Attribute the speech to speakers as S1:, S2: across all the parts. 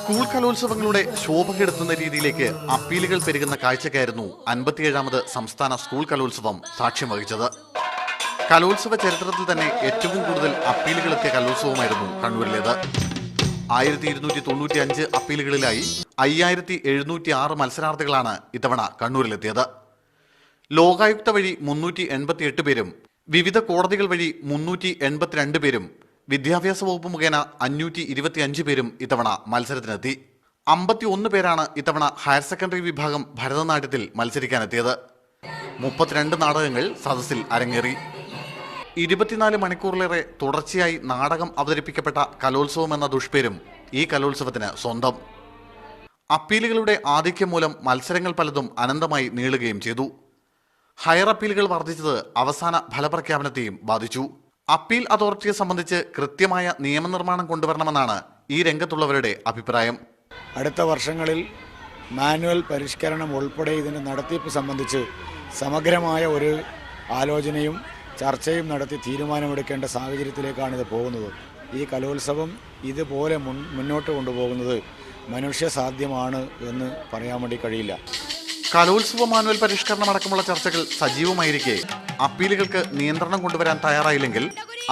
S1: School കലോത്സവങ്ങളുടെ ശോഭ കെടുത്തുന്ന രീതിയിലേക്ക് അപ്പീലുകൾ പെരുകുന്ന കാഴ്ചയ്ക്കായിരുന്നു 57ാമത് സംസ്ഥാന school കലോത്സവം സാക്ഷ്യം വഹിച്ചത്. കലോത്സവ ചരിത്രത്തിൽ തന്നെ ഏറ്റവും കൂടുതൽ അപ്പീലുകൾ എത്തിയ കലോത്സവമായിരുന്നു കണ്ണൂരിലേത്. 1295 അപ്പീലുകളിലായി 5706 മത്സരാർത്ഥികളാണ് ഇത്തവണ കണ്ണൂരിലെത്തിയത്. ലോകായുക്ത വഴി 388 പേരും വിവിധ കോടതികൾ വഴി 382 പേരും വിദ്യാഭ്യാസ വകുപ്പ് മുഖേന 525 പേരും ഇത്തവണ മത്സരത്തിനെത്തി. 51 പേരാണ് ഇത്തവണ ഹയർ സെക്കൻഡറി വിഭാഗം ഭരതനാട്യത്തിൽ മത്സരിക്കാനെത്തിയത്. 32 നാടകങ്ങൾ സദസ്സിൽ അരങ്ങേറി. 24 മണിക്കൂറിലേറെ തുടർച്ചയായി നാടകം അവതരിപ്പിക്കപ്പെട്ട കലോത്സവം എന്ന ദുഷ്പേരും ഈ കലോത്സവത്തിന് സ്വന്തം. അപ്പീലുകളുടെ ആധിക്യം മൂലം മത്സരങ്ങൾ പലതും അനന്തമായി നീളുകയും ചെയ്തു. ഹയർ അപ്പീലുകൾ വർദ്ധിച്ചത് അവസാന ഫലപ്രഖ്യാപനത്തെയും ബാധിച്ചു. അപ്പീൽ അതോറിറ്റിയെ സംബന്ധിച്ച് കൃത്യമായ നിയമനിർമ്മാണം കൊണ്ടുവരണമെന്നാണ് ഈ രംഗത്തുള്ളവരുടെ അഭിപ്രായം.
S2: അടുത്ത വർഷങ്ങളിൽ മാനുവൽ പരിഷ്കരണം ഉൾപ്പെടെ ഇതിൻ്റെ നടത്തിപ്പ് സംബന്ധിച്ച് സമഗ്രമായ ഒരു ആലോചനയും ചർച്ചയും നടത്തി തീരുമാനമെടുക്കേണ്ട സാഹചര്യത്തിലേക്കാണ് ഇത് പോകുന്നത്. ഈ കലോത്സവം ഇതുപോലെ മുന്നോട്ട് കൊണ്ടുപോകുന്നത് മനുഷ്യസാധ്യമാണ് എന്ന് പറയാൻ വേണ്ടി കഴിയില്ല.
S1: കലോത്സവ മാനുവൽ പരിഷ്കരണം അടക്കമുള്ള ചർച്ചകൾ സജീവമായിരിക്കെ അപ്പീലുകൾക്ക് നിയന്ത്രണം കൊണ്ടുവരാൻ തയ്യാറായില്ലെങ്കിൽ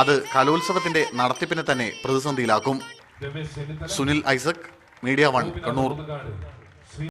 S1: അത് കലോത്സവത്തിന്റെ നടത്തിപ്പിനെ തന്നെ പ്രതിസന്ധിയിലാക്കും. സുനിൽ ഐസക്, മീഡിയ 1, കണ്ണൂർ.